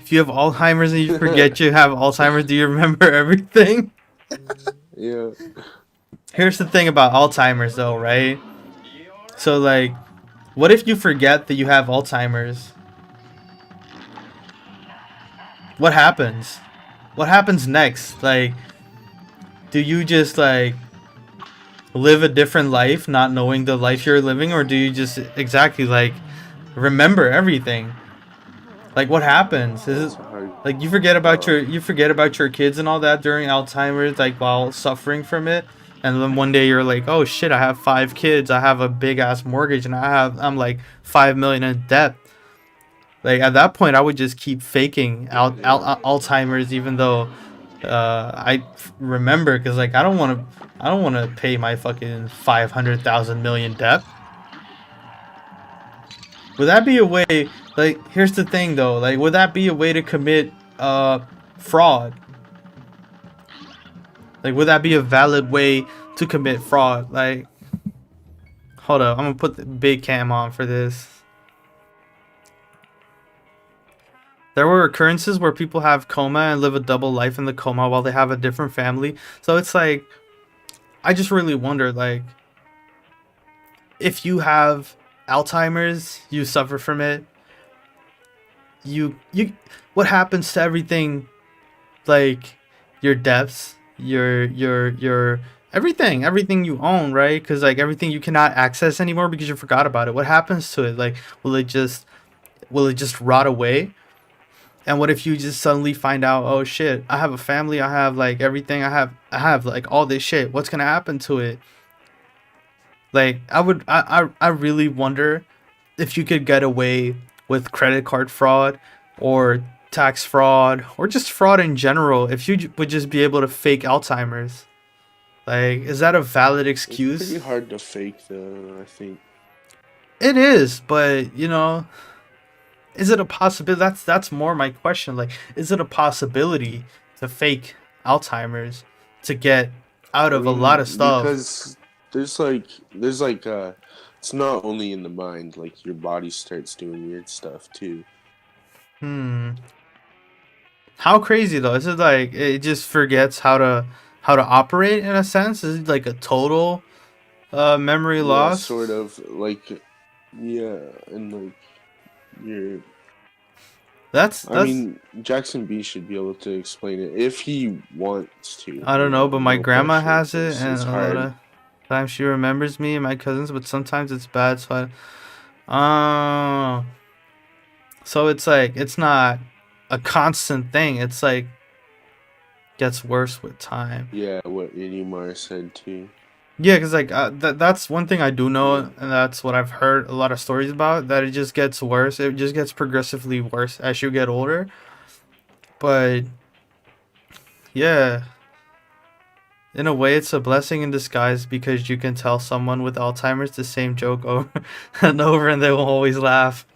if you have Alzheimer's and you forget you have Alzheimer's, do you remember everything? Yeah. Here's the thing about Alzheimer's, though, right? So, like, what if you forget that you have Alzheimer's? What happens? What happens next? Like, do you just, like, live a different life not knowing the life you're living, or do you just exactly, like, remember everything? Like, what happens? Is it That's a hard. like Uh, you forget about your kids and all that during Alzheimer's, like while suffering from it, and then one day you're like, oh shit, I have 5 kids, I have a big ass mortgage, and I'm like 5 million in debt. Like at that point, I would just keep faking yeah. Alzheimer's, even though I remember, because like I don't want to pay my fucking 500,000 million debt. Would that be a way? Like, here's the thing though. Like, would that be a way to commit fraud? Like, would that be a valid way to commit fraud? Like, hold up, I'm gonna put the big cam on for this. There were occurrences where people have coma and live a double life in the coma while they have a different family. So it's like, I just really wonder, like, if you have Alzheimer's, you suffer from it. You, what happens to everything, like your debts, your everything you own, right? Because like everything you cannot access anymore because you forgot about it. What happens to it? Like, will it just rot away? And what if you just suddenly find out, oh shit, I have a family, I have like everything, I have like all this shit. What's gonna happen to it? Like, I really wonder if you could get away with credit card fraud or tax fraud or just fraud in general if you would just be able to fake Alzheimer's. Like, is that a valid It's pretty excuse? hard to fake, though, I think. It is, but is it a possibility? That's more my question. Like, is it a possibility to fake Alzheimer's to get out I of a lot mean, of stuff? because there's like, it's not only in the mind, like, your body starts doing weird stuff, too. Hmm. How crazy though? Is it like it just forgets how to operate in a sense? Is it like a total memory Yeah, sort loss? of, like, yeah, and, like, you're I That's mean, Jackson B should be able to explain it if he wants to, I don't know, but my no grandma pressure, has it, because and it's a lot hard. of times she remembers me and my cousins, but sometimes it's bad. Oh, so it's like it's not a constant thing. It's like gets worse with time. Yeah, what Inumar said too. Yeah, because like that's one thing I do know, Yeah. and that's what I've heard a lot of stories about. That it just gets worse. It just gets progressively worse as you get older. But yeah, in a way, it's a blessing in disguise because you can tell someone with Alzheimer's the same joke over and over, and they will always laugh.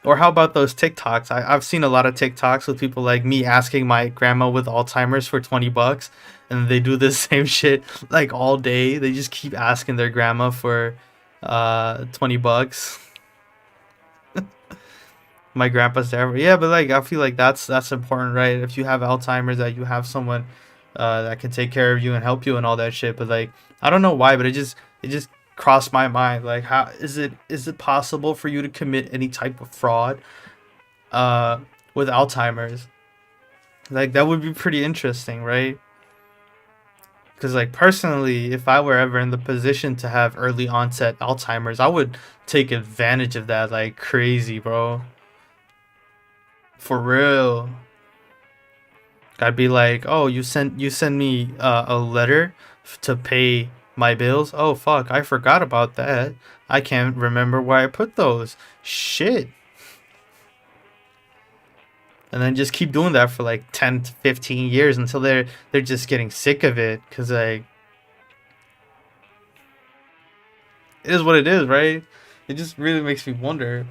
Or how about those TikToks? I've seen a lot of TikToks with people like me asking my grandma with Alzheimer's for $20, and they do the same shit like all day. They just keep asking their grandma for $20. My grandpa's there. Yeah, but like I feel like that's important, right? If you have Alzheimer's, that you have someone that can take care of you and help you and all that shit. But like I don't know why, but it just crossed my mind. Like, how is it possible for you to commit any type of fraud uh with Alzheimer's? Like that would be pretty interesting, right? Because like personally, if I were ever in the position to have early onset Alzheimer's, I would take advantage of that like crazy, bro. For real. I'd be like, "Oh, you send me a letter to pay my bills. Oh fuck, I forgot about that. I can't remember where I put those. Shit." And then just keep doing that for like 10 to 15 years until they're just getting sick of it, cuz like it is what it is, right? It just really makes me wonder.